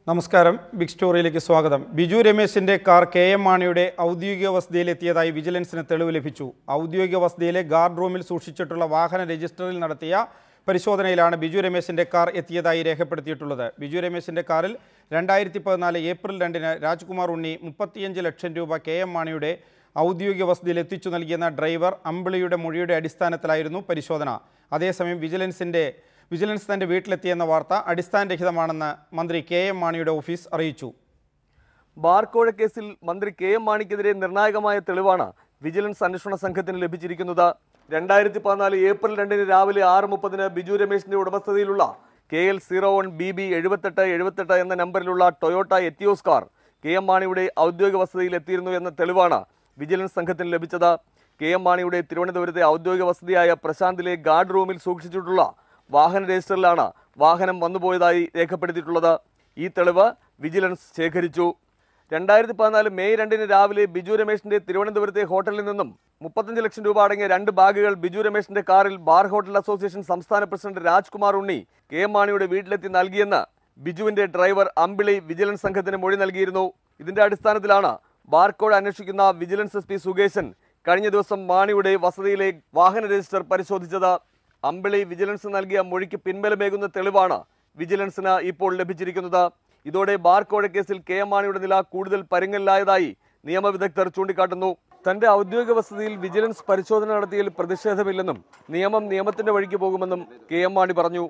നമസ്കാരം. ബിഗ് സ്റ്റോറിയിലേക്ക് സ്വാഗതം. Biju രമേശിന്റെ car KM മാണിയുടെ ഔദ്യോഗിക വസതിയിലെത്തിയതായി വിജിലൻസിന് തെളിവ് ലഭിച്ചു. ഔദ്യോഗിക വസതിയിലെ ഗാർഡ് റൂമിൽ സൂക്ഷിച്ചിട്ടുള്ള വാഹന രജിസ്റ്ററിൽ നടത്തിയ പരിശോധനയിലാണ് ബിജു രമേശിന്റെ കാർ എത്തിയതായി രേഖപ്പെടുത്തിയിട്ടുള്ളത്. ബിജു രമേശിന്റെ കാറിൽ 2014 ഏപ്രിൽ 2-ന് രാജ്കുമാർ ഉണ്ണി 35 ലക്ഷം രൂപ KM മാണിയുടെ ഔദ്യോഗിക വസതിയിൽ എത്തിച്ചു നൽകിയെന്ന ഡ്രൈവർ അമ്പിളിയുടെ മൊഴിയുടെ അടിസ്ഥാനത്തിലായിരുന്നു പരിശോധന. അതേസമയം വിജിലൻസ് തന്റെ വീട്ടിലെത്തിയെന്ന വാർത്ത അടിസ്ഥാനരഹിതമാണെന്ന് മന്ത്രി KM മാണിയുടെ ഓഫീസ് അറിയിച്ചു. ബാർക്കോഴ കേസിൽ മന്ത്രി KM മാണിക്കെതിരെ നിർണായകമായ തെളിവാണ് വിജിലൻസ് അന്വേഷണ സംഘത്തിന് ലഭിച്ചിരിക്കുന്നത്. 2014 ഏപ്രിൽ 2-ന് രാവിലെ 6:30-ന് ബിജു രമേശിന്റെ ഉടമസ്ഥതയിലുള്ള KL 01 BB 7878 എന്ന നമ്പറിലുള്ള ടൊയോട്ട എത്തിയോസ് കാർ KM മാണിയുടെ ഔദ്യോഗിക വസതിയിൽ എത്തിയിരുന്നു എന്ന തെളിവാണ് വിജിലൻസ് സംഘത്തിന് ലഭിച്ചത്. KM മാണിയുടെ തിരുവനന്തപുരത്തെ ഔദ്യോഗിക വസതിയായ പ്രശാന്തിലെ ഗാർഡ് റൂമിൽ സൂക്ഷിച്ചിട്ടുള്ള വാഹന രജിസ്റ്ററിലാണ് വാഹനം വന്നുപോയതായി രേഖപ്പെടുത്തിയിട്ടുള്ളത്. ഈ തെളിവ് വിജിലൻസ് ശേഖരിച്ചു. 2014 മെയ് 2-ന് രാവിലെ ബിജു രമേശിന്റെ തിരുവനന്തപുരത്തെ ഹോട്ടലിൽ നിന്നും 35 ലക്ഷം രൂപ അടങ്ങിയ 2 ബാഗുകൾ ബിജു രമേശിന്റെ കാറിൽ ബാർ ഹോട്ടൽ അസോസിയേഷൻ സംസ്ഥാന പ്രസിഡന്റ് രാജ്കുമാർ ഉണ്ണി KM മാണിയുടെ വീട്ടിലെത്തി നൽകിയെന്ന് ബിജുവിന്റെ ഡ്രൈവർ അമ്പിളി വിജിലൻസ് സംഘത്തിന് മൊഴി നൽകിയിരുന്നു. ഇതിന്റെ അടിസ്ഥാനത്തിലാണ് ബാർക്കോഡ് അന്വേഷിക്കുന്ന വിജിലൻസ് SP സുകേശൻ കഴിഞ്ഞ ദിവസം മാണിയുടെ വസതിയിലെ വാഹന രജിസ്റ്റർ പരിശോധിച്ചത്. അമ്പിളി വിജിലൻസ് നൽകിയ മൊഴിക്ക് പിൻബലമേകുന്ന തെളിവാണ് വിജിലൻസിന് ഇപ്പോൾ ലഭിച്ചിരിക്കുന്നത്. ഇതോടെ ബാർക്കോഴ കേസിൽ KM മാണിയുടെ നില കൂടുതൽ പരുങ്ങലിലായതായി നിയമവിദഗ്ധർ ചൂണ്ടിക്കാട്ടുന്നു. തന്റെ ഔദ്യോഗിക വസതിയിൽ വിജിലൻസ് പരിശോധന നടത്തിയതിൽ പ്രതിഷേധമില്ലെന്നും നിയമത്തിന്റെ വഴിക്ക് പോകുമെന്നും KM മാണി പറഞ്ഞു.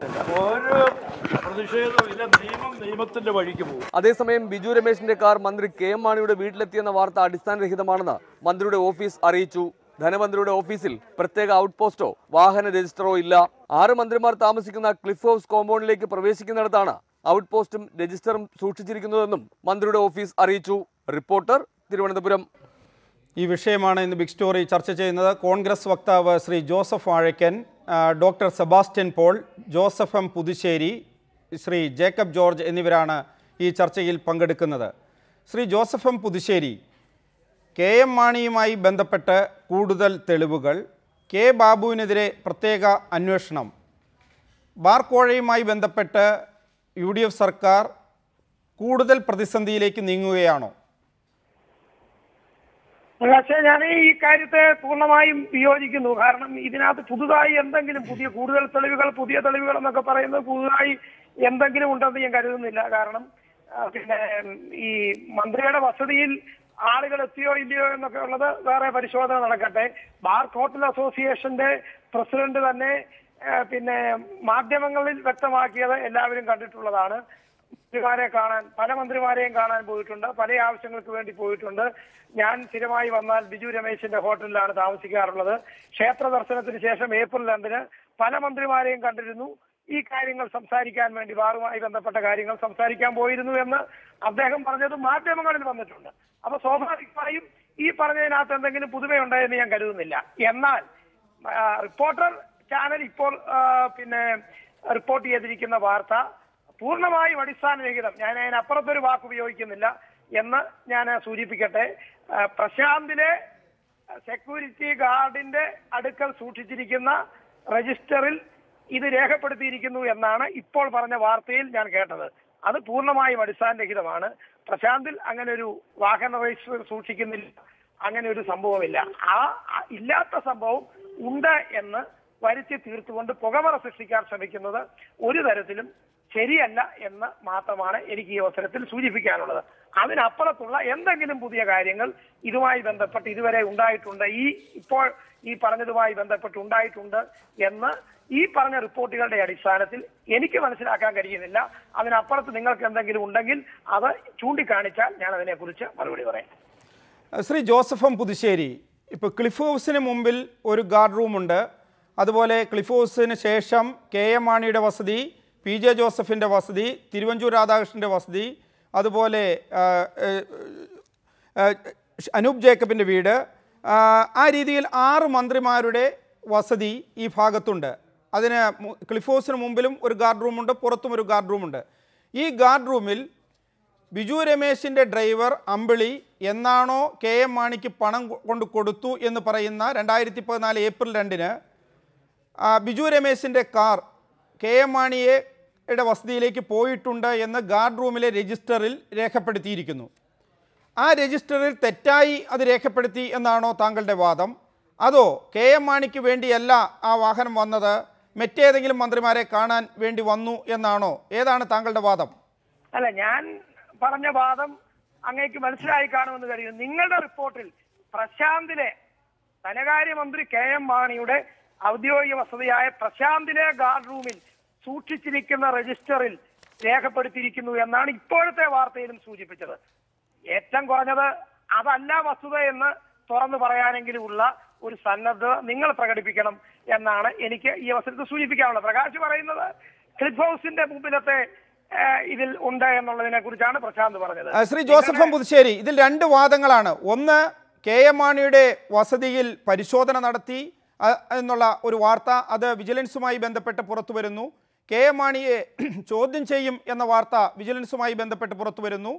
അതേസമയം ബിജു രമേശിന്റെ കാർ മന്ത്രി KM മാണിയുടെ വീട്ടിലെത്തിയെന്ന വാർത്ത അടിസ്ഥാനരഹിതമാണെന്ന് മന്ത്രിയുടെ ഓഫീസ് അറിയിച്ചു. ധനമന്ത്രിയുടെ ഓഫീസിൽ പ്രത്യേക ഔട്ട് പോസ്റ്റോ വാഹന രജിസ്റ്ററോ ഇല്ല. 6 മന്ത്രിമാർ താമസിക്കുന്ന ക്ലിഫ് ഹൗസ് കോമ്പൗണ്ടിലേക്ക് പ്രവേശിക്കുന്നിടത്താണ് ഔട്ട് പോസ്റ്റും രജിസ്റ്ററും സൂക്ഷിച്ചിരിക്കുന്നതെന്നും മന്ത്രിയുടെ ഓഫീസ് അറിയിച്ചു. റിപ്പോർട്ടർ, തിരുവനന്തപുരം. ഈ വിഷയമാണ് ഇന്ന് ബിഗ് സ്റ്റോറി ചർച്ച ചെയ്യുന്നത്. കോൺഗ്രസ് വക്താവ് ശ്രീ ജോസഫ് വാഴക്കൻ, ഡോക്ടർ സെബാസ്റ്റ്യൻ പോൾ, ജോസഫ് M പുതുശ്ശേരി, ശ്രീ ജേക്കബ് ജോർജ് എന്നിവരാണ് ഈ ചർച്ചയിൽ പങ്കെടുക്കുന്നത്. ശ്രീ ജോസഫ് M പുതുശ്ശേരി, KM മാണിയുമായി ബന്ധപ്പെട്ട് കൂടുതൽ തെളിവുകൾ, K ബാബുവിനെതിരെ പ്രത്യേക അന്വേഷണം, ബാർക്കോഴയുമായി ബന്ധപ്പെട്ട് UDF സർക്കാർ കൂടുതൽ പ്രതിസന്ധിയിലേക്ക് നീങ്ങുകയാണോ? പക്ഷേ ഞാൻ ഈ കാര്യത്തെ പൂർണ്ണമായും വിയോജിക്കുന്നു. കാരണം ഇതിനകത്ത് പുതുതായി എന്തെങ്കിലും കൂടുതൽ തെളിവുകൾ, പുതിയ തെളിവുകൾ എന്നൊക്കെ പറയുന്നത് പുതുതായി എന്തെങ്കിലും ഉണ്ടെന്ന് ഞാൻ കരുതുന്നില്ല. കാരണം പിന്നെ ഈ മന്ത്രിയുടെ വസതിയിൽ ആളുകൾ എത്തിയോ ഇല്ലയോ എന്നൊക്കെ ഉള്ളത് വേറെ പരിശോധന നടക്കട്ടെ. ബാർ ഹോട്ടൽ അസോസിയേഷന്റെ പ്രസിഡന്റ് തന്നെ പിന്നെ മാധ്യമങ്ങളിൽ വ്യക്തമാക്കിയത് എല്ലാവരും കണ്ടിട്ടുള്ളതാണ്. പല മന്ത്രിമാരെയും കാണാൻ പോയിട്ടുണ്ട്, പല ആവശ്യങ്ങൾക്ക് വേണ്ടി പോയിട്ടുണ്ട്. ഞാൻ സ്ഥിരമായി വന്നാൽ ബിജു രമേശിന്റെ ഹോട്ടലിലാണ് താമസിക്കാറുള്ളത്. ക്ഷേത്ര ദർശനത്തിന് ശേഷം ഏപ്രിൽ 2-ന് പല മന്ത്രിമാരെയും കണ്ടിരുന്നു. ഈ കാര്യങ്ങൾ സംസാരിക്കാൻ വേണ്ടി, ബാറുമായി ബന്ധപ്പെട്ട കാര്യങ്ങൾ സംസാരിക്കാൻ പോയിരുന്നു എന്ന് അദ്ദേഹം പറഞ്ഞത് മാധ്യമങ്ങളിൽ വന്നിട്ടുണ്ട്. അപ്പൊ സ്വാഭാവികമായും ഈ പറഞ്ഞതിനകത്ത് എന്തെങ്കിലും പുതുമയുണ്ടായെന്ന് ഞാൻ കരുതുന്നില്ല. എന്നാൽ റിപ്പോർട്ടർ ചാനൽ ഇപ്പോൾ പിന്നെ റിപ്പോർട്ട് ചെയ്തിരിക്കുന്ന വാർത്ത പൂർണ്ണമായും അടിസ്ഥാനരഹിതം, ഞാൻ അതിനപ്പുറത്തൊരു വാക്ക് ഉപയോഗിക്കുന്നില്ല എന്ന് ഞാൻ സൂചിപ്പിക്കട്ടെ. പ്രശാന്തിലെ സെക്യൂരിറ്റി ഗാർഡിന്റെ അടുക്കൽ സൂക്ഷിച്ചിരിക്കുന്ന രജിസ്റ്ററിൽ ഇത് രേഖപ്പെടുത്തിയിരിക്കുന്നു എന്നാണ് ഇപ്പോൾ പറഞ്ഞ വാർത്തയിൽ ഞാൻ കേട്ടത്. അത് പൂർണ്ണമായും അടിസ്ഥാനരഹിതമാണ്. പ്രശാന്തിൽ അങ്ങനെ ഒരു വാഹന രജിസ്റ്റർ സൂക്ഷിക്കുന്നില്ല, അങ്ങനെ ഒരു സംഭവമില്ല. ആ ഇല്ലാത്ത സംഭവം ഉണ്ട് എന്ന് വരുത്തി തീർത്തുകൊണ്ട് പുകമറ സൃഷ്ടിക്കാൻ ശ്രമിക്കുന്നത് ഒരു തരത്തിലും ശരിയല്ല എന്ന് മാത്രമാണ് എനിക്ക് ഈ അവസരത്തിൽ സൂചിപ്പിക്കാനുള്ളത്. അതിനപ്പുറത്തുള്ള എന്തെങ്കിലും പുതിയ കാര്യങ്ങൾ ഇതുമായി ബന്ധപ്പെട്ട് ഇതുവരെ ഉണ്ടായിട്ടുണ്ട്, ഇപ്പോൾ ഈ പറഞ്ഞതുമായി ബന്ധപ്പെട്ട് ഉണ്ടായിട്ടുണ്ട് എന്ന് ഈ പറഞ്ഞ റിപ്പോർട്ടുകളുടെ അടിസ്ഥാനത്തിൽ എനിക്ക് മനസ്സിലാക്കാൻ കഴിയുന്നില്ല. അതിനപ്പുറത്ത് നിങ്ങൾക്ക് എന്തെങ്കിലും ഉണ്ടെങ്കിൽ അത് ചൂണ്ടിക്കാണിച്ചാൽ ഞാൻ അതിനെക്കുറിച്ച് മറുപടി പറയാം. ശ്രീ ജോസഫ് M പുതുശ്ശേരി, ഇപ്പോൾ ക്ലിഫ് ഹൗസിന് മുമ്പിൽ ഒരു ഗാർഡ് റൂമുണ്ട്, അതുപോലെ ക്ലിഫ് ഹൗസിന് ശേഷം KM മാണിയുടെ വസതി, PJ ജോസഫിൻ്റെ വസതി, തിരുവഞ്ചൂർ രാധാകൃഷ്ണൻ്റെ വസതി, അതുപോലെ അനൂപ് ജേക്കബിൻ്റെ വീട്, ആ രീതിയിൽ 6 മന്ത്രിമാരുടെ വസതി ഈ ഭാഗത്തുണ്ട്. അതിന് ക്ലിഫ് ഹൗസിന് മുമ്പിലും ഒരു ഗാർഡ് റൂമുണ്ട്, പുറത്തും ഒരു ഗാർഡ് റൂമുണ്ട്. ഈ ഗാർഡ് റൂമിൽ ബിജു രമേശിൻ്റെ ഡ്രൈവർ അമ്പിളി എന്നാണോ KM മാണിക്ക് പണം കൊണ്ട് കൊടുത്തു എന്ന് പറയുന്ന 2014 ഏപ്രിൽ 2-ന് ബിജു രമേശിൻ്റെ കാർ KM മാണിയെ യുടെ വസതിയിലേക്ക് പോയിട്ടുണ്ട് എന്ന് ഗാർഡ് റൂമിലെ രജിസ്റ്ററിൽ രേഖപ്പെടുത്തിയിരിക്കുന്നു. ആ രജിസ്റ്ററിൽ തെറ്റായി അത് രേഖപ്പെടുത്തി എന്നാണോ താങ്കളുടെ വാദം? അതോ KM മാണിക്ക് വേണ്ടിയല്ല ആ വാഹനം വന്നത്, മറ്റേതെങ്കിലും മന്ത്രിമാരെ കാണാൻ വേണ്ടി വന്നു എന്നാണോ? ഏതാണ് താങ്കളുടെ വാദം? അല്ല, ഞാൻ പറഞ്ഞ വാദം അങ്ങേക്ക് മനസ്സിലായി കാണുമെന്ന് കരുതുന്നു. നിങ്ങളുടെ റിപ്പോർട്ടിൽ പ്രശാന്തിലെ ധനകാര്യമന്ത്രി KM മാണിയുടെ ഔദ്യോഗിക വസതിയായ പ്രശാന്തിലെ ഗാർഡ് റൂമിൽ സൂക്ഷിച്ചിരിക്കുന്ന രജിസ്റ്ററിൽ രേഖപ്പെടുത്തിയിരിക്കുന്നു എന്നാണ് ഇപ്പോഴത്തെ വാർത്തയിലും സൂചിപ്പിച്ചത്. ഏറ്റവും കുറഞ്ഞത് അതല്ല വസ്തുത എന്ന് തുറന്നു പറയാനെങ്കിലും ഉള്ള ഒരു സന്നദ്ധത നിങ്ങൾ പ്രകടിപ്പിക്കണം എന്നാണ് എനിക്ക് ഈ അവസരത്തിൽ സൂചിപ്പിക്കാനുള്ളത്. പ്രകാശ് പറയുന്നത് ക്ലിഫ് ഹൗസിന്റെ മുമ്പിലത്തെ ഇതിൽ ഉണ്ട് എന്നുള്ളതിനെ കുറിച്ചാണ് പ്രശാന്ത് പറഞ്ഞത്. ശ്രീ ജോസഫ് എം പുതുശ്ശേരി, ഇതിൽ രണ്ട് വാദങ്ങളാണ്. ഒന്ന്, KM മാണിയുടെ വസതിയിൽ പരിശോധന നടത്തി എന്നുള്ള ഒരു വാർത്ത, അത് വിജിലൻസുമായി ബന്ധപ്പെട്ട് പുറത്തു വരുന്നു. KM മാണിയെ ചോദ്യം ചെയ്യും എന്ന വാർത്ത വിജിലൻസുമായി ബന്ധപ്പെട്ട് പുറത്തു വരുന്നു.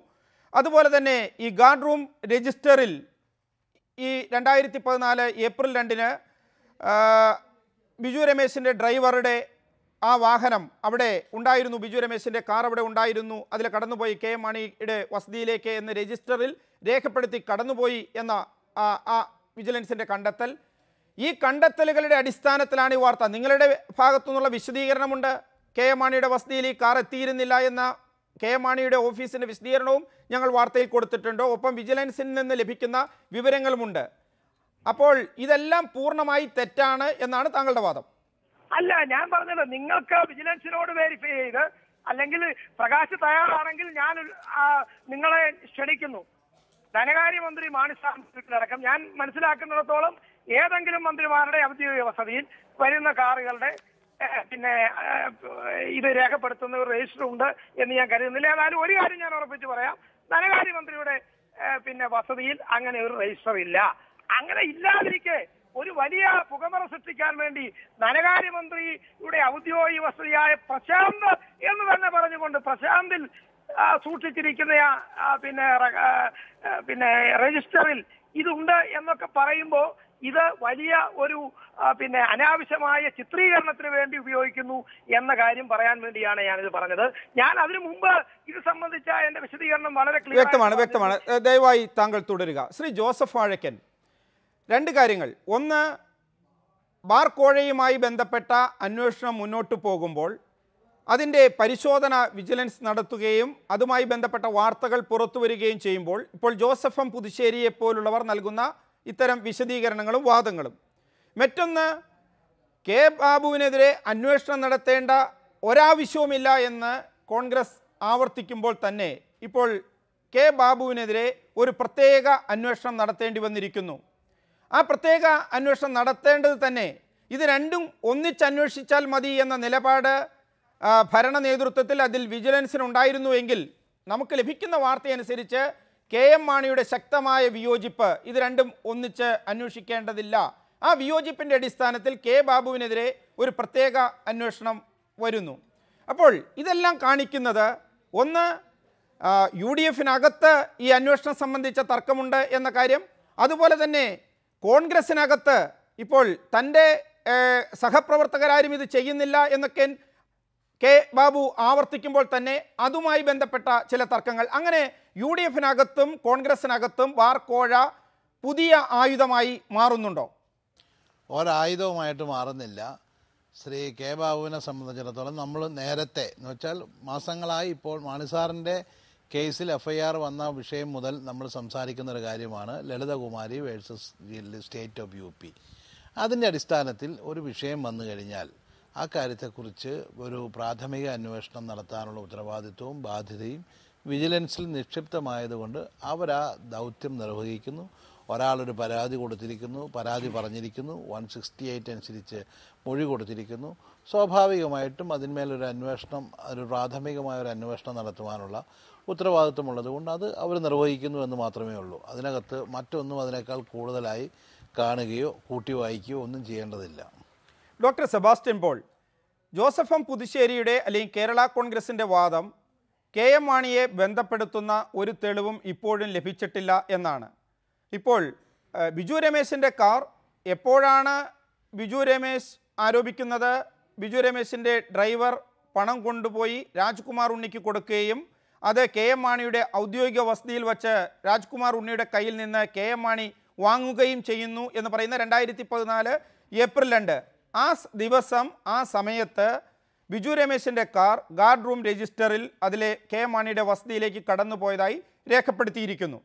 അതുപോലെ തന്നെ ഈ ഗാർഡ് റൂം രജിസ്റ്ററിൽ ഈ 2014 ഏപ്രിൽ 2-ന് ബിജു രമേശിൻ്റെ ഡ്രൈവറുടെ ആ വാഹനം അവിടെ ഉണ്ടായിരുന്നു, ബിജു രമേശിൻ്റെ കാർ അവിടെ ഉണ്ടായിരുന്നു, അതിൽ കടന്നുപോയി KM മാണിയുടെ വസതിയിലേക്ക് എന്ന് രജിസ്റ്ററിൽ രേഖപ്പെടുത്തി കടന്നുപോയി എന്ന ആ വിജിലൻസിൻ്റെ കണ്ടെത്തൽ. ഈ കണ്ടെത്തലുകളുടെ അടിസ്ഥാനത്തിലാണ് ഈ വാർത്ത. നിങ്ങളുടെ ഭാഗത്തു നിന്നുള്ള വിശദീകരണമുണ്ട്, KM മാണിയുടെ വസതിയിൽ ഈ കാർ എത്തിയിരുന്നില്ല എന്ന KM മാണിയുടെ ഓഫീസിൻ്റെ വിശദീകരണവും ഞങ്ങൾ വാർത്തയിൽ കൊടുത്തിട്ടുണ്ട്. ഒപ്പം വിജിലൻസിൽ നിന്ന് ലഭിക്കുന്ന വിവരങ്ങളുമുണ്ട്. അപ്പോൾ ഇതെല്ലാം പൂർണ്ണമായി തെറ്റാണ് എന്നാണ് താങ്കളുടെ വാദം? അല്ല, ഞാൻ പറഞ്ഞത് നിങ്ങൾക്ക് വിജിലൻസിനോട് വെരിഫൈ ചെയ്ത്, അല്ലെങ്കിൽ പ്രകാശ് തയ്യാറാണെങ്കിൽ ഞാൻ നിങ്ങളെ ക്ഷണിക്കുന്നു. ധനകാര്യമന്ത്രി മാണി സാറിനടക്കം ഞാൻ മനസ്സിലാക്കുന്നിടത്തോളം ഏതെങ്കിലും മന്ത്രിമാരുടെ ഔദ്യോഗിക വസതിയിൽ വരുന്ന കാറുകളുടെ ഇത് രേഖപ്പെടുത്തുന്ന ഒരു രജിസ്റ്റർ ഉണ്ട് എന്ന് ഞാൻ കരുതുന്നില്ല. ഏതായാലും ഒരു കാര്യം ഞാൻ ഉറപ്പിച്ച് പറയാം, ധനകാര്യമന്ത്രിയുടെ വസതിയിൽ അങ്ങനെ ഒരു രജിസ്റ്റർ ഇല്ല. അങ്ങനെ ഇല്ലാതിരിക്കെ ഒരു വലിയ പുകമറ സൃഷ്ടിക്കാൻ വേണ്ടി ധനകാര്യമന്ത്രിയുടെ ഔദ്യോഗിക വസതിയായ പ്രശാന്ത് എന്ന് തന്നെ പറഞ്ഞുകൊണ്ട് പ്രശാന്തിൽ സൂക്ഷിച്ചിരിക്കുന്ന രജിസ്റ്ററിൽ ഇതുണ്ട് എന്നൊക്കെ പറയുമ്പോൾ ഇത് വലിയ ഒരു അനാവശ്യമായ ചിത്രീകരണത്തിന് വേണ്ടി ഉപയോഗിക്കുന്നു എന്ന കാര്യം പറയാൻ വേണ്ടിയാണ് ഞാനിത് പറഞ്ഞത്. ഞാൻ അതിനു മുമ്പ് ഇത് സംബന്ധിച്ച എന്റെ വിശദീകരണം വളരെ വ്യക്തമാണ്. ദയവായി താങ്കൾ തുടരുക. ശ്രീ ജോസഫ് വാഴക്കൻ, രണ്ട് കാര്യങ്ങൾ. ഒന്ന്, ബാർക്കോഴയുമായി ബന്ധപ്പെട്ട അന്വേഷണം മുന്നോട്ട് പോകുമ്പോൾ അതിൻ്റെ പരിശോധന വിജിലൻസ് നടത്തുകയും അതുമായി ബന്ധപ്പെട്ട വാർത്തകൾ പുറത്തു വരികയും ചെയ്യുമ്പോൾ ഇപ്പോൾ ജോസഫ് എം പുതുശ്ശേരിയെപ്പോലുള്ളവർ നൽകുന്ന ഇത്തരം വിശദീകരണങ്ങളും വാദങ്ങളും. മറ്റൊന്ന്, കെ ബാബുവിനെതിരെ അന്വേഷണം നടത്തേണ്ട ഒരാവശ്യവുമില്ല എന്ന് കോൺഗ്രസ് ആവർത്തിക്കുമ്പോൾ തന്നെ ഇപ്പോൾ കെ ബാബുവിനെതിരെ ഒരു പ്രത്യേക അന്വേഷണം നടത്തേണ്ടി വന്നിരിക്കുന്നു. ആ പ്രത്യേക അന്വേഷണം നടത്തേണ്ടത് തന്നെ ഇത് രണ്ടും ഒന്നിച്ചന്വേഷിച്ചാൽ മതി എന്ന നിലപാട് ഭരണ നേതൃത്വത്തിൽ അതിൽ വിജിലൻസിനുണ്ടായിരുന്നുവെങ്കിൽ നമുക്ക് ലഭിക്കുന്ന വാർത്തയനുസരിച്ച് KM മാണിയുടെ ശക്തമായ വിയോജിപ്പ് ഇത് രണ്ടും ഒന്നിച്ച് അന്വേഷിക്കേണ്ടതില്ല. ആ വിയോജിപ്പിൻ്റെ അടിസ്ഥാനത്തിൽ കെ ബാബുവിനെതിരെ ഒരു പ്രത്യേക അന്വേഷണം വരുന്നു. അപ്പോൾ ഇതെല്ലാം കാണിക്കുന്നത് ഒന്ന്, UDF-നകത്ത് ഈ അന്വേഷണം സംബന്ധിച്ച തർക്കമുണ്ട് എന്ന കാര്യം, അതുപോലെ തന്നെ കോൺഗ്രസിനകത്ത് ഇപ്പോൾ തൻ്റെ സഹപ്രവർത്തകരാരും ഇത് ചെയ്യുന്നില്ല എന്നൊക്കെ കെ ബാബു ആവർത്തിക്കുമ്പോൾ തന്നെ അതുമായി ബന്ധപ്പെട്ട ചില തർക്കങ്ങൾ. അങ്ങനെ UDF-നകത്തും കോൺഗ്രസിനകത്തും ബാർക്കോഴ പുതിയ ആയുധമായി മാറുന്നുണ്ടോ? ഒരായുധവുമായിട്ട് മാറുന്നില്ല. ശ്രീ കെ ബാബുവിനെ സംബന്ധിച്ചിടത്തോളം നമ്മൾ നേരത്തെ എന്ന് വെച്ചാൽ മാസങ്ങളായി ഇപ്പോൾ മാണിസാറിൻ്റെ കേസിൽ FIR വന്ന വിഷയം മുതൽ നമ്മൾ സംസാരിക്കുന്ന ഒരു കാര്യമാണ് Lalithakumari versus state of UP. അതിൻ്റെ അടിസ്ഥാനത്തിൽ ഒരു വിഷയം വന്നു കഴിഞ്ഞാൽ ആ കാര്യത്തെക്കുറിച്ച് ഒരു പ്രാഥമിക അന്വേഷണം നടത്താനുള്ള ഉത്തരവാദിത്വവും ബാധ്യതയും വിജിലൻസിൽ നിക്ഷിപ്തമായതുകൊണ്ട് അവരാ ദൗത്യം നിർവഹിക്കുന്നു. ഒരാളൊരു പരാതി കൊടുത്തിരിക്കുന്നു, പരാതി പറഞ്ഞിരിക്കുന്നു, 168 അനുസരിച്ച് മൊഴി കൊടുത്തിരിക്കുന്നു. സ്വാഭാവികമായിട്ടും അതിന്മേലൊരു അന്വേഷണം, ഒരു പ്രാഥമികമായൊരു അന്വേഷണം നടത്തുവാനുള്ള ഉത്തരവാദിത്വമുള്ളത് കൊണ്ട് അത് അവർ നിർവഹിക്കുന്നു എന്ന് മാത്രമേ ഉള്ളൂ. അതിനകത്ത് മറ്റൊന്നും അതിനേക്കാൾ കൂടുതലായി കാണുകയോ കൂട്ടി വായിക്കുകയോ ഒന്നും ചെയ്യേണ്ടതില്ല. ഡോക്ടർ സെബാസ്റ്റ്യൻ പോൾ, ജോസഫ് എം പുതുശ്ശേരിയുടെ അല്ലെങ്കിൽ കേരള കോൺഗ്രസിൻ്റെ വാദം KM മാണിയെ ബന്ധപ്പെടുത്തുന്ന ഒരു തെളിവും ഇപ്പോഴും ലഭിച്ചിട്ടില്ല എന്നാണ്. ഇപ്പോൾ ബിജു രമേശിൻ്റെ കാർ എപ്പോഴാണ് ബിജു രമേശ് ആരോപിക്കുന്നത് ബിജു രമേശിൻ്റെ ഡ്രൈവർ പണം കൊണ്ടുപോയി രാജ്കുമാർ ഉണ്ണിക്ക് കൊടുക്കുകയും അത് കെ എം മാണിയുടെ ഔദ്യോഗിക വസതിയിൽ വച്ച് രാജ്കുമാർ ഉണ്ണിയുടെ കയ്യിൽ നിന്ന് കെ എം മാണി വാങ്ങുകയും ചെയ്യുന്നു എന്ന് പറയുന്ന 2014 ഏപ്രിൽ 2 ആ ദിവസം ആ സമയത്ത് ബിജു രമേശിൻ്റെ കാർ ഗാർഡ് റൂം രജിസ്റ്ററിൽ അതിലെ കെ എം മാണിയുടെ വസതിയിലേക്ക് കടന്നുപോയതായി രേഖപ്പെടുത്തിയിരിക്കുന്നു.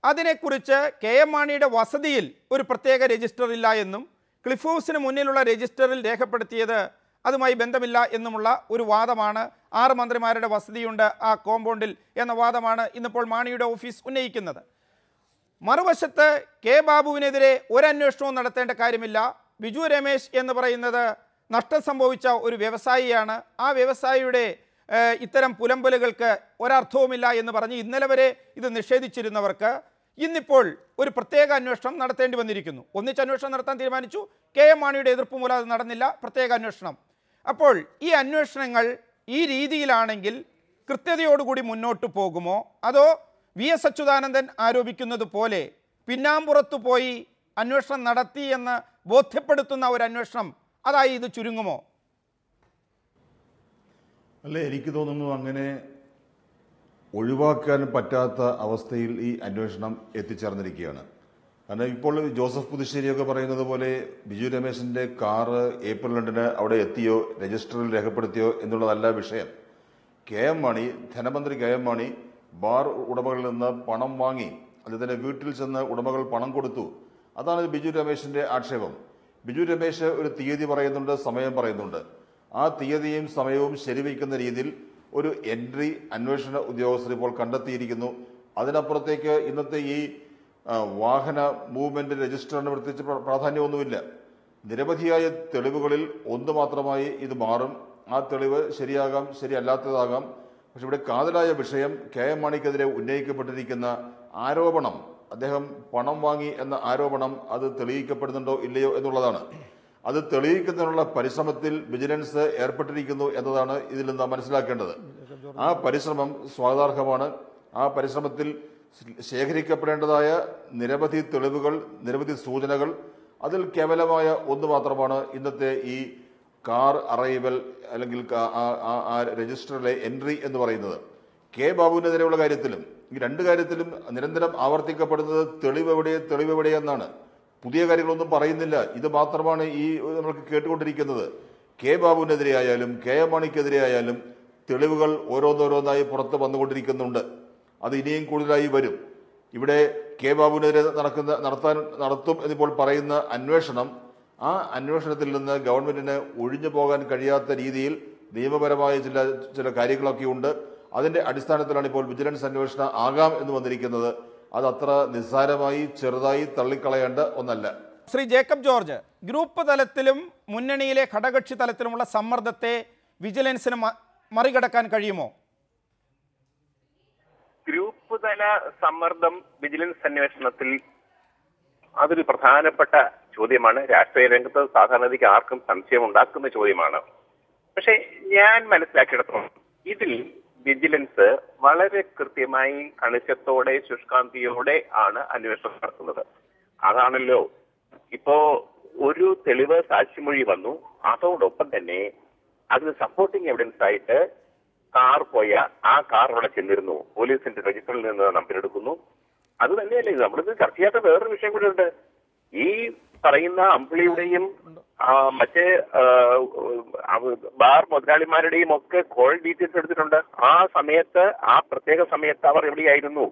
അതിനെക്കുറിച്ച് കെ എം മാണിയുടെ വസതിയിൽ ഒരു പ്രത്യേക രജിസ്റ്റർ ഇല്ല എന്നും ക്ലിഫ് ഹൗസിന് മുന്നിലുള്ള രജിസ്റ്ററിൽ രേഖപ്പെടുത്തിയത് അതുമായി ബന്ധമില്ല എന്നുമുള്ള ഒരു വാദമാണ് 6 മന്ത്രിമാരുടെ വസതിയുണ്ട് ആ കോമ്പൗണ്ടിൽ എന്ന വാദമാണ് ഇന്നിപ്പോൾ മാണിയുടെ ഓഫീസ് ഉന്നയിക്കുന്നത്. മറുവശത്ത് കെ ബാബുവിനെതിരെ ഒരന്വേഷണവും നടത്തേണ്ട കാര്യമില്ല. ബിജു രമേശ് എന്ന് പറയുന്നത് നഷ്ടം സംഭവിച്ച ഒരു വ്യവസായിയാണ്. ആ വ്യവസായിയുടെ ഇത്തരം പുലമ്പലുകൾക്ക് ഒരർത്ഥവുമില്ല എന്ന് പറഞ്ഞ് ഇന്നലെ വരെ ഇത് നിഷേധിച്ചിരുന്നവർക്ക് ഇന്നിപ്പോൾ ഒരു പ്രത്യേക അന്വേഷണം നടത്തേണ്ടി വന്നിരിക്കുന്നു. ഒന്നിച്ച് അന്വേഷണം നടത്താൻ തീരുമാനിച്ചു. കെ എം മാണിയുടെ എതിർപ്പ് മൂലം അത് നടന്നില്ല. പ്രത്യേക അന്വേഷണം. അപ്പോൾ ഈ അന്വേഷണങ്ങൾ ഈ രീതിയിലാണെങ്കിൽ കൃത്യതയോടുകൂടി മുന്നോട്ട് പോകുമോ, അതോ വി എസ് അച്യുതാനന്ദൻ ആരോപിക്കുന്നത് പോലെ പിന്നാമ്പുറത്തു പോയി അന്വേഷണം നടത്തി എന്ന് ബോധ്യപ്പെടുത്തുന്ന ഒരു അന്വേഷണം അതായി ഇത് ചുരുങ്ങുമോ? അല്ല, എനിക്ക് തോന്നുന്നു അങ്ങനെ ഒഴിവാക്കാൻ പറ്റാത്ത അവസ്ഥയിൽ ഈ അന്വേഷണം എത്തിച്ചേർന്നിരിക്കുകയാണ്. കാരണം ഇപ്പോൾ ജോസഫ് പുതുശ്ശേരിയൊക്കെ പറയുന്നത് പോലെ ബിജു രമേശിന്റെ കാറ് ഏപ്രിൽ 2 അവിടെ എത്തിയോ രജിസ്റ്ററിൽ രേഖപ്പെടുത്തിയോ എന്നുള്ളതല്ല വിഷയം. കെ എം മാണി, ധനമന്ത്രി കെ എം മാണി ബാർ ഉടമകളിൽ നിന്ന് പണം വാങ്ങി, അതുതന്നെ വീട്ടിൽ ചെന്ന് ഉടമകൾ പണം കൊടുത്തു. അതാണ് ബിജു രമേശിന്റെ ആക്ഷേപം. ബിജു രമേശ് ഒരു തീയതി പറയുന്നുണ്ട്, സമയം പറയുന്നുണ്ട്. ആ തീയതിയും സമയവും ശരിവയ്ക്കുന്ന രീതിയിൽ ഒരു എൻട്രി അന്വേഷണ ഉദ്യോഗസ്ഥർ ഇപ്പോൾ കണ്ടെത്തിയിരിക്കുന്നു. അതിനപ്പുറത്തേക്ക് ഇന്നത്തെ ഈ വാഹന മൂവ്മെന്റ് രജിസ്റ്ററിന് പ്രത്യേകിച്ച് പ്രാധാന്യമൊന്നുമില്ല. നിരവധിയായ തെളിവുകളിൽ ഒന്ന് മാത്രമായി ഇത് മാറും. ആ തെളിവ് ശരിയാകാം, ശരിയല്ലാത്തതാകാം. പക്ഷെ ഇവിടെ കാതലായ വിഷയം കെ എം മാണിക്കെതിരെ ഉന്നയിക്കപ്പെട്ടിരിക്കുന്ന ആരോപണം, അദ്ദേഹം പണം വാങ്ങി എന്ന ആരോപണം, അത് തെളിയിക്കപ്പെടുന്നുണ്ടോ ഇല്ലയോ എന്നുള്ളതാണ്. അത് തെളിയിക്കുന്നതിനുള്ള പരിശ്രമത്തിൽ വിജിലൻസ് ഏർപ്പെട്ടിരിക്കുന്നു എന്നതാണ് ഇതിൽ നിന്ന് മനസ്സിലാക്കേണ്ടത്. ആ പരിശ്രമം സ്വാഗതാർഹമാണ്. ആ പരിശ്രമത്തിൽ ശേഖരിക്കപ്പെടേണ്ടതായ നിരവധി തെളിവുകൾ, നിരവധി സൂചനകൾ, അതിൽ കേവലമായ ഒന്ന് മാത്രമാണ് ഇന്നത്തെ ഈ കാർ അറൈവൽ അല്ലെങ്കിൽ ആ രജിസ്റ്ററിലെ എൻട്രി എന്ന് പറയുന്നത്. കെ ബാബുവിനെതിരെയുള്ള കാര്യത്തിലും ഈ രണ്ട് കാര്യത്തിലും നിരന്തരം ആവർത്തിക്കപ്പെടുന്നത് തെളിവെവിടെ എന്നാണ്. പുതിയ കാര്യങ്ങളൊന്നും പറയുന്നില്ല. ഇത് മാത്രമാണ് ഈ നമ്മൾക്ക് കേട്ടുകൊണ്ടിരിക്കുന്നത്. കെ ബാബുവിനെതിരെ ആയാലും കെ എം മാണിക്കെതിരെ ആയാലും തെളിവുകൾ ഓരോന്നോരോന്നായി പുറത്ത് വന്നുകൊണ്ടിരിക്കുന്നുണ്ട്. അത് ഇനിയും കൂടുതലായി വരും. ഇവിടെ കെ ബാബുവിനെതിരെ നടത്തും എന്നിപ്പോൾ പറയുന്ന അന്വേഷണം, ആ അന്വേഷണത്തിൽ നിന്ന് ഗവൺമെന്റിന് ഒഴിഞ്ഞു പോകാൻ കഴിയാത്ത രീതിയിൽ നിയമപരമായ ചില കാര്യങ്ങളൊക്കെ ഉണ്ട്. അതിന്റെ അടിസ്ഥാനത്തിലാണ് ഇപ്പോൾ വിജിലൻസ് അന്വേഷണം ആകാം എന്ന് വന്നിരിക്കുന്നത്. അത് അത്ര നിസ്സാരമായി ചെറുതായി തള്ളിക്കളയേണ്ട ഒന്നല്ല. ശ്രീ ജേക്കബ് ജോർജ്, ഗ്രൂപ്പ് തലത്തിലും മുന്നണിയിലെ ഘടകകക്ഷി തലത്തിലുമുള്ള സമ്മർദ്ദത്തെ വിജിലൻസിന് മറികടക്കാൻ കഴിയുമോ? ഗ്രൂപ്പ് തല സമ്മർദ്ദം വിജിലൻസ് അന്വേഷണത്തിൽ അതൊരു പ്രധാനപ്പെട്ട ചോദ്യമാണ്. രാഷ്ട്രീയ രംഗത്ത് സാധാരണഗതിക്ക് ആർക്കും സംശയം ഉണ്ടാക്കുന്ന ചോദ്യമാണ്. പക്ഷെ ഞാൻ മനസ്സിലാക്കിയിടത്തോളം ഇതിൽ വിജിലൻസ് വളരെ കൃത്യമായി കണിശത്തോടെ ശുഷ്കാന്തിയോടെ ആണ് അന്വേഷണം നടത്തുന്നത്. അതാണല്ലോ ഇപ്പോ ഒരു തെളിവ് സാക്ഷിമൊഴി വന്നു, അതോടൊപ്പം തന്നെ അതിന് സപ്പോർട്ടിംഗ് എവിഡൻസ് ആയിട്ട് കാർ പോയ ആ കാർ അവിടെ ചെന്നിരുന്നു, പോലീസിന്റെ രജിസ്റ്ററിൽ നിന്ന് നമ്പരെടുക്കുന്നു. അത് തന്നെയല്ലേ നമ്മളിത് ചർച്ച ചെയ്യാത്ത വേറൊരു വിഷയം കൂടെ ഉണ്ട്. ഈ പറയുന്ന അമ്പിളിയുടെയും മറ്റേ ബാർ മുതലാളിമാരുടെയും ഒക്കെ കോൾ ഡീറ്റെയിൽസ് എടുത്തിട്ടുണ്ട്. ആ സമയത്ത്, ആ പ്രത്യേക സമയത്ത് അവർ എവിടെയായിരുന്നു?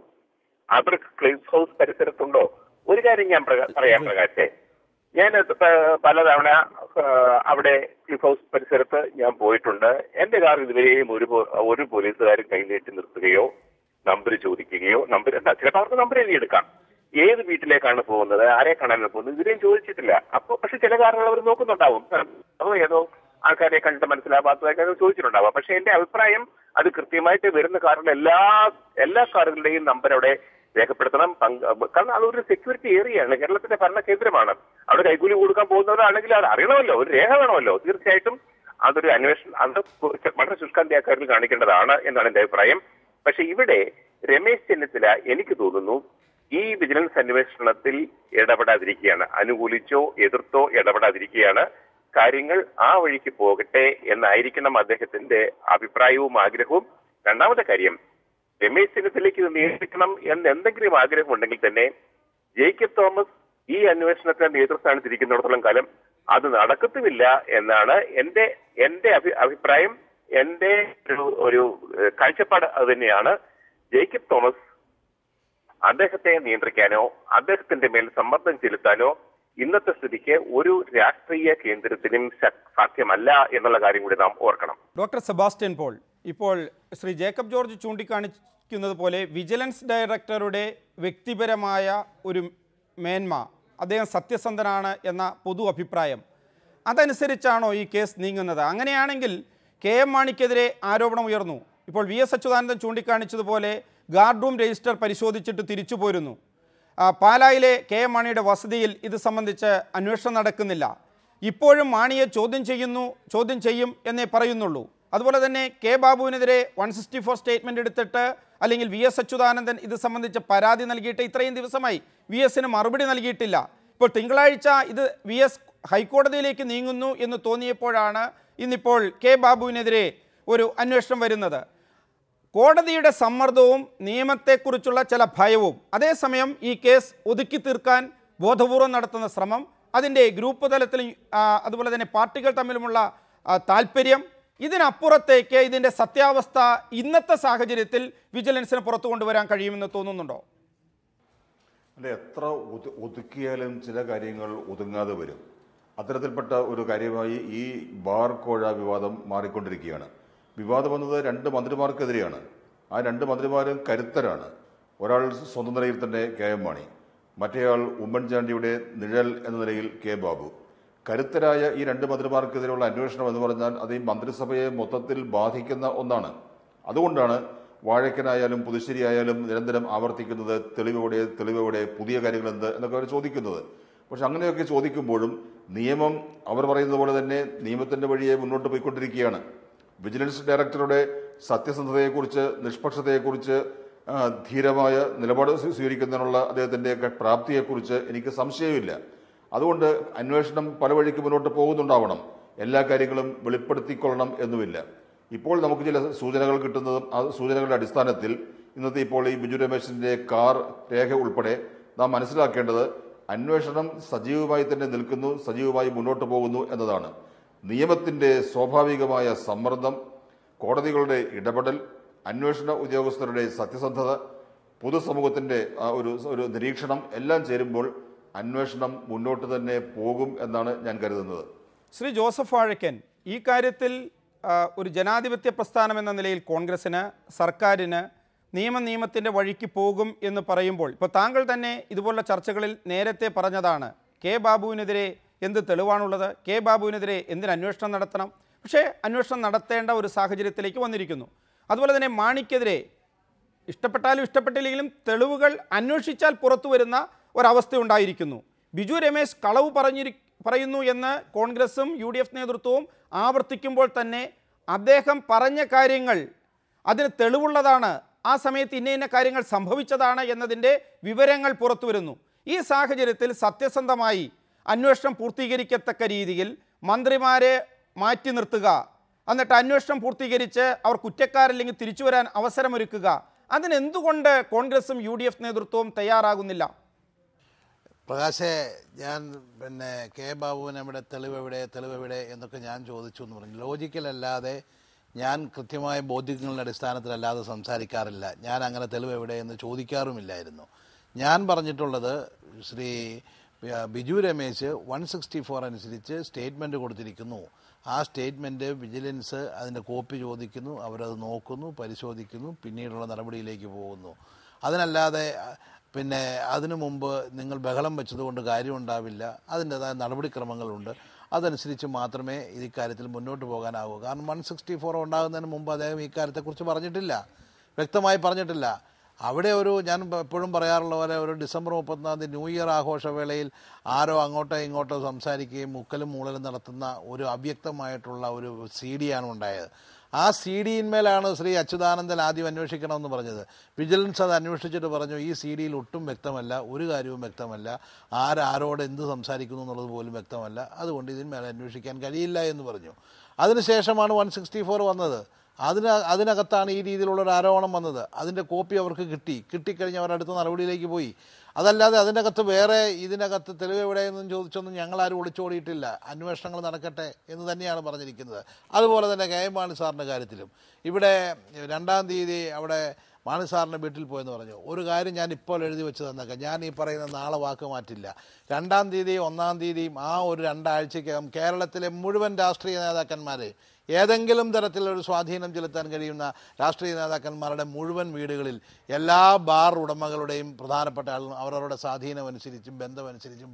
അവർ ക്ലിഫ് ഹൗസ് പരിസരത്തുണ്ടോ? ഒരു കാര്യം ഞാൻ പറയാം പ്രകാശേ, ഞാൻ പലതവണ അവിടെ ക്ലിഫ് ഹൗസ് പരിസരത്ത് ഞാൻ പോയിട്ടുണ്ട്. എന്റെ കാർ ഇതുവരെയും ഒരു പോലീസുകാരും കൈനീട്ടി നിർത്തുകയോ നമ്പർ ചോദിക്കുകയോ, ചിലപ്പോൾ അവർക്ക് നമ്പർ എഴുതിയെടുക്കാം, ഏത് വീട്ടിലേക്കാണ് പോകുന്നത്, ആരെ കാണാനാണ് പോകുന്നത്, ഇതുവരെയും ചോദിച്ചിട്ടില്ല. അപ്പൊ പക്ഷെ ചില കാരണങ്ങൾ അവർ നോക്കുന്നുണ്ടാവും. അതോ ഏതോ ആൾക്കാരെ കണ്ടിട്ട് മനസ്സിലാവാത്തതൊക്കെ ചോദിച്ചിട്ടുണ്ടാവാം. പക്ഷെ എന്റെ അഭിപ്രായം അത് കൃത്യമായിട്ട് വരുന്ന കാറുകളുടെ എല്ലാ കാറുകളുടെയും നമ്പർ അവിടെ രേഖപ്പെടുത്തണം. കാരണം അതൊരു സെക്യൂരിറ്റി ഏരിയയാണ്, കേരളത്തിന്റെ ഭരണ കേന്ദ്രമാണ്. അവിടെ കൈക്കൂലി കൊടുക്കാൻ പോകുന്നവരാണെങ്കിൽ അത് അറിയണമല്ലോ, ഒരു രേഖ വേണമല്ലോ. തീർച്ചയായിട്ടും അതൊരു അന്വേഷണം, അത് വളരെ ശുഷ്കാന്തി അക്കാര്യത്തിൽ കാണിക്കേണ്ടതാണ് എന്നാണ് എന്റെ അഭിപ്രായം. പക്ഷെ ഇവിടെ രമേശ് ചെന്നിത്തല എനിക്ക് തോന്നുന്നു ഈ വിജിലൻസ് അന്വേഷണത്തിൽ ഇടപെടാതിരിക്കുകയാണ്. അനുകൂലിച്ചോ എതിർത്തോ ഇടപെടാതിരിക്കുകയാണ്. കാര്യങ്ങൾ ആ വഴിക്ക് പോകട്ടെ എന്നായിരിക്കണം അദ്ദേഹത്തിന്റെ അഭിപ്രായവും ആഗ്രഹവും. രണ്ടാമത്തെ കാര്യം, രമേശ് ചെന്നിത്തലയ്ക്ക് ഇത് നിയന്ത്രിക്കണം എന്ന് എന്തെങ്കിലും ആഗ്രഹം ഉണ്ടെങ്കിൽ തന്നെ ജേക്കബ് തോമസ് ഈ അന്വേഷണത്തിന് നേതൃസ്ഥാനത്തിരിക്കുന്നിടത്തോളം കാലം അത് നടക്കത്തുമില്ല എന്നാണ് എന്റെ അഭിപ്രായം. എന്റെ ഒരു കാഴ്ചപ്പാട് അത് തന്നെയാണ്. ജേക്കബ് തോമസ് അദ്ദേഹത്തെ നിയന്ത്രിക്കാനോ അദ്ദേഹത്തിന്റെ മേൽ സമ്മർദ്ദം ചെലുത്താനോ ഇന്നത്തെ സ്ഥിതിക്ക് ഒരു രാഷ്ട്രീയ കേന്ദ്രത്തിനും സാധ്യമല്ല എന്നുള്ള കാര്യം കൂടി നാം ഓർക്കണം. ഡോക്ടർ സെബാസ്റ്റ്യൻ പോൾ, ഇപ്പോൾ ശ്രീ ജേക്കബ് ജോർജ് ചൂണ്ടിക്കാണിക്കുന്നത് പോലെ വിജിലൻസ് ഡയറക്ടറുടെ വ്യക്തിപരമായ ഒരു മേന്മ, അദ്ദേഹം സത്യസന്ധനാണ് എന്ന പൊതു അഭിപ്രായം, അതനുസരിച്ചാണോ ഈ കേസ് നീങ്ങുന്നത്? അങ്ങനെയാണെങ്കിൽ KM മാണിക്കെതിരെ ആരോപണം ഉയർന്നു. ഇപ്പോൾ VS അച്യുതാനന്ദൻ ചൂണ്ടിക്കാണിച്ചതുപോലെ ഗാർഡ് റൂം രജിസ്റ്റർ പരിശോധിച്ചിട്ട് തിരിച്ചു പോരുന്നു. പാലായിലെ KM മാണിയുടെ വസതിയിൽ ഇത് സംബന്ധിച്ച് അന്വേഷണം നടക്കുന്നില്ല. ഇപ്പോഴും മാണിയെ ചോദ്യം ചെയ്യും എന്നേ പറയുന്നുള്ളൂ. അതുപോലെ തന്നെ K ബാബുവിനെതിരെ 164 സ്റ്റേറ്റ്മെൻറ്റ് എടുത്തിട്ട് അല്ലെങ്കിൽ VS അച്യുതാനന്ദൻ ഇത് സംബന്ധിച്ച് പരാതി നൽകിയിട്ട് ഇത്രയും ദിവസമായി VSന് മറുപടി നൽകിയിട്ടില്ല. ഇപ്പോൾ തിങ്കളാഴ്ച ഇത് VS ഹൈക്കോടതിയിലേക്ക് നീങ്ങുന്നു എന്ന് തോന്നിയപ്പോഴാണ് ഇന്നിപ്പോൾ K ബാബുവിനെതിരെ ഒരു അന്വേഷണം വരുന്നത്. കോടതിയുടെ സമ്മർദ്ദവും നിയമത്തെക്കുറിച്ചുള്ള ചില ഭയവും, അതേസമയം ഈ കേസ് ഒതുക്കി തീർക്കാൻ ബോധപൂർവം നടത്തുന്ന ശ്രമം, അതിൻ്റെ ഗ്രൂപ്പ് തലത്തിൽ അതുപോലെ തന്നെ പാർട്ടികൾ തമ്മിലുമുള്ള താല്പര്യം, ഇതിനപ്പുറത്തേക്ക് ഇതിൻ്റെ സത്യാവസ്ഥ ഇന്നത്തെ സാഹചര്യത്തിൽ വിജിലൻസിന് പുറത്തു കൊണ്ടുവരാൻ കഴിയുമെന്ന് തോന്നുന്നുണ്ടോ? അല്ലെ, എത്ര ഒതുക്കിയാലും ചില കാര്യങ്ങൾ ഒതുങ്ങാതെ വരും. അത്തരത്തിൽപ്പെട്ട ഒരു കാര്യമായി ഈ ബാർ കോഴ വിവാദം മാറിക്കൊണ്ടിരിക്കുകയാണ്. വിവാദം വന്നത് 2 മന്ത്രിമാർക്കെതിരെയാണ്. ആ 2 മന്ത്രിമാരും കരുത്തരാണ്. ഒരാൾ സ്വന്തം നിലയിൽ തന്നെ KM മാണി, മറ്റേയാൾ ഉമ്മൻചാണ്ടിയുടെ നിഴൽ എന്ന നിലയിൽ K ബാബു. കരുത്തരായ ഈ 2 മന്ത്രിമാർക്കെതിരെയുള്ള അന്വേഷണം എന്ന് പറഞ്ഞാൽ അത് ഈ മന്ത്രിസഭയെ മൊത്തത്തിൽ ബാധിക്കുന്ന ഒന്നാണ്. അതുകൊണ്ടാണ് വാഴക്കനായാലും പുതുശ്ശേരി ആയാലും നിരന്തരം ആവർത്തിക്കുന്നത് തെളിവോടെ പുതിയ കാര്യങ്ങൾ എന്ത് എന്നൊക്കെ അവർ ചോദിക്കുന്നത്. പക്ഷെ അങ്ങനെയൊക്കെ ചോദിക്കുമ്പോഴും നിയമം അവർ പറയുന്നത് പോലെ തന്നെ നിയമത്തിന്റെ വഴിയെ മുന്നോട്ട് പോയിക്കൊണ്ടിരിക്കുകയാണ്. വിജിലൻസ് ഡയറക്ടറുടെ സത്യസന്ധതയെക്കുറിച്ച്, നിഷ്പക്ഷതയെക്കുറിച്ച്, ധീരമായ നിലപാട് സ്വീകരിക്കുന്നതിനുള്ള അദ്ദേഹത്തിന്റെ പ്രാപ്തിയെക്കുറിച്ച് എനിക്ക് സംശയമില്ല. അതുകൊണ്ട് അന്വേഷണം പല വഴിക്ക് മുന്നോട്ട് പോകുന്നുണ്ടാവണം. എല്ലാ കാര്യങ്ങളും വെളിപ്പെടുത്തിക്കൊള്ളണം എന്നുമില്ല. ഇപ്പോൾ നമുക്ക് ചില സൂചനകൾ കിട്ടുന്നതും ആ സൂചനകളുടെ അടിസ്ഥാനത്തിൽ ഇന്നത്തെ ഇപ്പോൾ ഈ ബിജു രമേശിന്റെ കാർ രേഖ ഉൾപ്പെടെ നാം മനസ്സിലാക്കേണ്ടത് അന്വേഷണം സജീവമായി തന്നെ നിൽക്കുന്നു, സജീവമായി മുന്നോട്ട് പോകുന്നു എന്നതാണ്. നിയമത്തിന്റെ സ്വാഭാവികമായ സമ്മർദ്ദം, കോടതികളുടെ ഇടപെടൽ, അന്വേഷണ ഉദ്യോഗസ്ഥരുടെ സത്യസന്ധത, പൊതുസമൂഹത്തിന്റെ ഒരു നിരീക്ഷണം എല്ലാം ചേരുമ്പോൾ അന്വേഷണം മുന്നോട്ട് തന്നെ പോകും എന്നാണ് ഞാൻ കരുതുന്നത്. ശ്രീ ജോസഫ് വാഴക്കൻ, ഈ കാര്യത്തിൽ ഒരു ജനാധിപത്യ പ്രസ്ഥാനം എന്ന നിലയിൽ കോൺഗ്രസിന്, സർക്കാരിന് നിയമത്തിൻ്റെ വഴിക്ക് പോകും എന്ന് പറയുമ്പോൾ, ഇപ്പോൾ താങ്കൾ തന്നെ ഇതുപോലുള്ള ചർച്ചകളിൽ നേരത്തെ പറഞ്ഞതാണ് K ബാബുവിനെതിരെ എന്ത് തെളിവാണുള്ളത്, K ബാബുവിനെതിരെ എന്തിന് അന്വേഷണം നടത്തണം. പക്ഷേ അന്വേഷണം നടത്തേണ്ട ഒരു സാഹചര്യത്തിലേക്ക് വന്നിരിക്കുന്നു. അതുപോലെ തന്നെ മാണിക്കെതിരെ ഇഷ്ടപ്പെട്ടാലും ഇഷ്ടപ്പെട്ടില്ലെങ്കിലും തെളിവുകൾ അന്വേഷിച്ചാൽ പുറത്തു വരുന്ന ഒരവസ്ഥ ഉണ്ടായിരിക്കുന്നു. ബിജു രമേശ് കളവ് പറയുന്നു എന്ന് കോൺഗ്രസും UDF നേതൃത്വവും ആവർത്തിക്കുമ്പോൾ തന്നെ അദ്ദേഹം പറഞ്ഞ കാര്യങ്ങൾ അതിന് തെളിവുള്ളതാണ്, ആ സമയത്ത് ഇന്ന കാര്യങ്ങൾ സംഭവിച്ചതാണ് എന്നതിൻ്റെ വിവരങ്ങൾ പുറത്തു വരുന്നു. ഈ സാഹചര്യത്തിൽ സത്യസന്ധമായി അന്വേഷണം പൂർത്തീകരിക്കത്തക്ക രീതിയിൽ മന്ത്രിമാരെ മാറ്റി നിർത്തുക, എന്നിട്ട് അന്വേഷണം പൂർത്തീകരിച്ച് അവർ കുറ്റക്കാരല്ലെങ്കിൽ തിരിച്ചു വരാൻ അവസരമൊരുക്കുക, അതിനെന്തുകൊണ്ട് കോൺഗ്രസും UDF നേതൃത്വവും തയ്യാറാകുന്നില്ല? പ്രകാശേ, ഞാൻ K ബാബുവിന് ഇവിടെ തെളിവെവിടെ എന്നൊക്കെ ഞാൻ ചോദിച്ചു എന്ന് പറഞ്ഞു. ലോജിക്കലല്ലാതെ ഞാൻ കൃത്യമായ ബോധ്യങ്ങളുടെ അടിസ്ഥാനത്തിലല്ലാതെ സംസാരിക്കാറില്ല. ഞാൻ അങ്ങനെ തെളിവെവിടെ എന്ന് ചോദിക്കാറുമില്ലായിരുന്നു. ഞാൻ പറഞ്ഞിട്ടുള്ളത് ശ്രീ ബിജു രമേശ് 164 അനുസരിച്ച് സ്റ്റേറ്റ്മെൻറ്റ് കൊടുത്തിരിക്കുന്നു. ആ സ്റ്റേറ്റ്മെൻറ്റ് വിജിലൻസ് അതിൻ്റെ കോപ്പി ചോദിക്കുന്നു, അവരത് നോക്കുന്നു, പരിശോധിക്കുന്നു, പിന്നീടുള്ള നടപടിയിലേക്ക് പോകുന്നു. അതിനല്ലാതെ അതിനു മുമ്പ് നിങ്ങൾ ബഹളം വെച്ചതുകൊണ്ട് കാര്യമുണ്ടാവില്ല. അതിൻ്റെതായ നടപടിക്രമങ്ങളുണ്ട്. അതനുസരിച്ച് മാത്രമേ ഇക്കാര്യത്തിൽ മുന്നോട്ട് പോകാനാവൂ. കാരണം 164 ഉണ്ടാകുന്നതിന് മുമ്പ് അദ്ദേഹം ഈ കാര്യത്തെക്കുറിച്ച് പറഞ്ഞിട്ടില്ല, വ്യക്തമായി പറഞ്ഞിട്ടില്ല. അവിടെ ഞാൻ എപ്പോഴും പറയാറുള്ള പോലെ ഒരു ഡിസംബർ 31 ന്യൂ ഇയർ ആഘോഷവേളയിൽ ആരോ അങ്ങോട്ടോ ഇങ്ങോട്ടോ സംസാരിക്കുകയും മുക്കലും മൂളലും നടത്തുന്ന ഒരു അവ്യക്തമായിട്ടുള്ള ഒരു CD ആണ് ഉണ്ടായത്. ആ CD-ന്മേലാണ് ശ്രീ അച്യുതാനന്ദൻ ആദ്യം അന്വേഷിക്കണമെന്ന് പറഞ്ഞത്. വിജിലൻസ് അത് അന്വേഷിച്ചിട്ട് പറഞ്ഞു ഈ CD-യിൽ ഒട്ടും വ്യക്തമല്ല, ഒരു കാര്യവും വ്യക്തമല്ല, ആരോട് എന്ത് സംസാരിക്കുന്നു എന്നുള്ളത് പോലും വ്യക്തമല്ല, അതുകൊണ്ട് ഇതിന്മേലെ അന്വേഷിക്കാൻ കഴിയില്ല എന്ന് പറഞ്ഞു. അതിനുശേഷമാണ് 164 വന്നത്. അതിനകത്താണ് ഈ രീതിയിലുള്ളൊരു ആരോപണം വന്നത്. അതിൻ്റെ കോപ്പി അവർക്ക് കിട്ടിക്കഴിഞ്ഞ് അവർ അടുത്ത നടപടിയിലേക്ക് പോയി. അതല്ലാതെ അതിനകത്ത് വേറെ ഇതിനകത്ത് തെളിവ് എവിടെയെന്നും ചോദിച്ചൊന്നും ഞങ്ങളാരും ഒളിച്ചോടിയിട്ടില്ല. അന്വേഷണങ്ങൾ നടക്കട്ടെ എന്ന് തന്നെയാണ് പറഞ്ഞിരിക്കുന്നത്. അതുപോലെ തന്നെ KM മാണി സാറിൻ്റെ കാര്യത്തിലും ഇവിടെ 2-ാം തീയതി അവിടെ മാണി സാറിൻ്റെ വീട്ടിൽ പോയെന്ന് പറഞ്ഞു. ഒരു കാര്യം ഞാൻ ഇപ്പോൾ എഴുതി വെച്ച് തന്നേക്കാം, ഞാൻ ഈ പറയുന്ന നാളെ വാക്ക് മാറ്റില്ല. 2-ാം തീയതിയും 1-ാം തീയതിയും ആ ഒരു 2 ആഴ്ചയ്ക്കകം കേരളത്തിലെ മുഴുവൻ രാഷ്ട്രീയ നേതാക്കന്മാരെ ഏതെങ്കിലും തരത്തിലൊരു സ്വാധീനം ചെലുത്താൻ കഴിയുന്ന രാഷ്ട്രീയ നേതാക്കന്മാരുടെ മുഴുവൻ വീടുകളിൽ എല്ലാ ബാർ ഉടമകളുടെയും പ്രധാനപ്പെട്ട ആളുകൾ അവരവരുടെ സ്വാധീനമനുസരിച്ചും ബന്ധമനുസരിച്ചും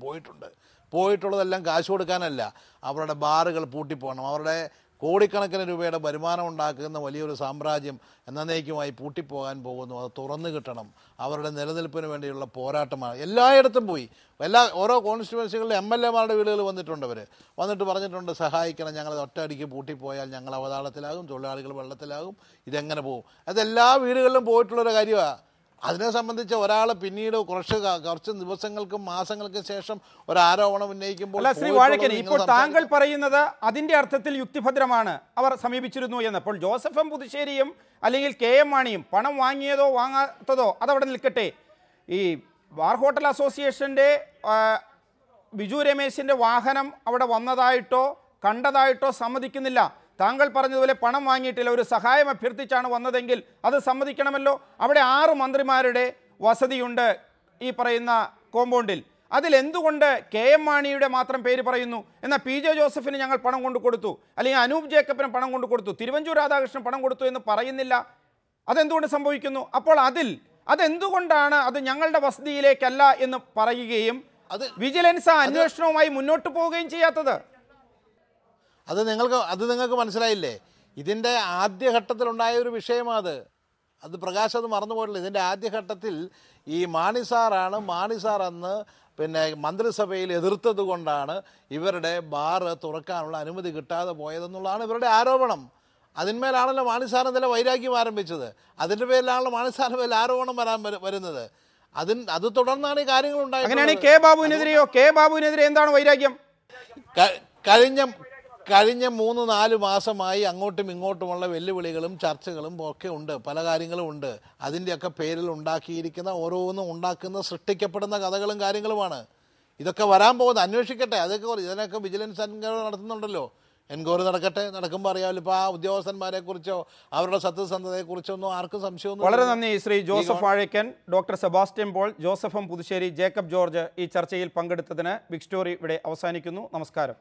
പോയിട്ടുള്ളതെല്ലാം കാശ് കൊടുക്കാനല്ല, അവരുടെ ബാറുകൾ പൂട്ടിപ്പോകണം. അവരുടെ കോടിക്കണക്കിന് രൂപയുടെ വരുമാനം ഉണ്ടാക്കുന്ന വലിയൊരു സാമ്രാജ്യം എന്നേക്കുമായി പൂട്ടിപ്പോകാൻ പോകുന്നു. അത് തുറന്നു കിട്ടണം. അവരുടെ നിലനിൽപ്പിന് വേണ്ടിയുള്ള പോരാട്ടമാണ്. എല്ലായിടത്തും പോയി ഓരോ കോൺസ്റ്റിറ്റ്യുവൻസികളിലെ MLA-മാരുടെ വീടുകൾ വന്നിട്ട് പറഞ്ഞിട്ടുണ്ട് സഹായിക്കണം, ഞങ്ങൾ ഒറ്റയടിക്ക് പൂട്ടിപ്പോയാൽ ഞങ്ങൾ അവതാളത്തിലാകും, തൊഴിലാളികൾ വെള്ളത്തിലാകും, ഇതെങ്ങനെ പോകും. അതെല്ലാ വീടുകളിലും പോയിട്ടുള്ളൊരു കാര്യമാണ്. അതിനെ സംബന്ധിച്ച് ഒരാൾ പിന്നീട് കുറച്ച് ദിവസങ്ങൾക്കും മാസങ്ങൾക്കും ശേഷം ഒരു ആരോപണം ഉന്നയിക്കുമ്പോൾ ശ്രീ വാഴക്കൻ, ഇപ്പോൾ താങ്കൾ പറയുന്നത് അതിന്റെ അർത്ഥത്തിൽ യുക്തിഭദ്രമാണ് അവർ സമീപിച്ചിരുന്നു എന്ന്. അപ്പോൾ ജോസഫ് എം പുതുശ്ശേരിയും അല്ലെങ്കിൽ KM മാണിയും പണം വാങ്ങിയതോ വാങ്ങാത്തതോ അതവിടെ നിൽക്കട്ടെ, ഈ ബാർ ഹോട്ടൽ അസോസിയേഷൻ്റെ ബിജു രമേശിൻ്റെ വാഹനം അവിടെ വന്നതായിട്ടോ കണ്ടതായിട്ടോ സമ്മതിക്കുന്നില്ല. താങ്കൾ പറഞ്ഞതുപോലെ പണം വാങ്ങിയിട്ടില്ല, ഒരു സഹായം അഭ്യർത്ഥിച്ചാണ് വന്നതെങ്കിൽ അത് സമ്മതിക്കണമല്ലോ. അവിടെ 6 മന്ത്രിമാരുടെ വസതിയുണ്ട് ഈ പറയുന്ന കോമ്പൗണ്ടിൽ. അതിലെന്തുകൊണ്ട് KM മാണിയുടെ മാത്രം പേര് പറയുന്നു? എന്നാൽ PJ ജോസഫിന് ഞങ്ങൾ പണം കൊണ്ടു കൊടുത്തു, അല്ലെങ്കിൽ അനൂപ് ജേക്കബിന് പണം കൊണ്ടു കൊടുത്തു, തിരുവഞ്ചൂർ രാധാകൃഷ്ണൻ പണം കൊടുത്തു എന്ന് പറയുന്നില്ല. അതെന്തുകൊണ്ട് സംഭവിക്കുന്നു? അപ്പോൾ അതെന്തുകൊണ്ടാണ് അത് ഞങ്ങളുടെ വസതിയിലേക്കല്ല എന്ന് പറയുകയും വിജിലൻസ് അന്വേഷണവുമായി മുന്നോട്ട് പോവുകയും ചെയ്യാത്തത്? അത് നിങ്ങൾക്ക് മനസ്സിലായില്ലേ? ഇതിൻ്റെ ആദ്യഘട്ടത്തിലുണ്ടായ ഒരു വിഷയമാണ് അത് പ്രകാശ് അത് മറന്നുപോയിട്ടില്ല. ഇതിൻ്റെ ആദ്യഘട്ടത്തിൽ ഈ മാണി സാർ അന്ന് മന്ത്രിസഭയിൽ എതിർത്തത് കൊണ്ടാണ് ഇവരുടെ ബാറ് തുറക്കാനുള്ള അനുമതി കിട്ടാതെ പോയതെന്നുള്ളതാണ് ഇവരുടെ ആരോപണം. അതിന്മേലാണല്ലോ മാണി സാർ ഇന്നലെ വൈരാഗ്യം ആരംഭിച്ചത്. അതിൻ്റെ പേരിലാണല്ലോ മാണി സാറിന് മേൽ ആരോപണം വരുന്നത്. അത് തുടർന്നാണ് ഈ കാര്യങ്ങൾ ഉണ്ടായത്. അങ്ങനെയാണെങ്കിൽ കെ ബാബുവിനെതിരെ എന്താണ് വൈരാഗ്യം? കഴിഞ്ഞ 3-4 മാസമായി അങ്ങോട്ടും ഇങ്ങോട്ടുമുള്ള വെല്ലുവിളികളും ചർച്ചകളും ഒക്കെ ഉണ്ട്, പല കാര്യങ്ങളും ഉണ്ട്. അതിൻ്റെയൊക്കെ പേരിൽ ഉണ്ടാക്കിയിരിക്കുന്ന ഓരോന്നും സൃഷ്ടിക്കപ്പെടുന്ന കഥകളും കാര്യങ്ങളുമാണ്. ഇതൊക്കെ വരാൻ പോകുന്നത്. അന്വേഷിക്കട്ടെ, ഇതിനൊക്കെ വിജിലൻസ് എൻക്വയറി നടത്തുന്നുണ്ടല്ലോ. എൻക്വയറി നടക്കുമ്പോൾ അറിയാമല്ലോ. ഇപ്പോൾ ആ ഉദ്യോഗസ്ഥന്മാരെ കുറിച്ചോ അവരുടെ സത്യസന്ധതയെക്കുറിച്ചോ ഒന്നും ആർക്കും സംശയമൊന്നും. വളരെ നന്ദി ശ്രീ ജോസഫ് വാഴക്കൻ, ഡോക്ടർ സെബാസ്റ്റ്യൻ പോൾ, ജോസഫ് എം പുതുശ്ശേരി, ജേക്കബ് ജോർജ് ഈ ചർച്ചയിൽ പങ്കെടുത്തതിന്. ബിഗ് സ്റ്റോറി ഇവിടെ അവസാനിക്കുന്നു. നമസ്കാരം.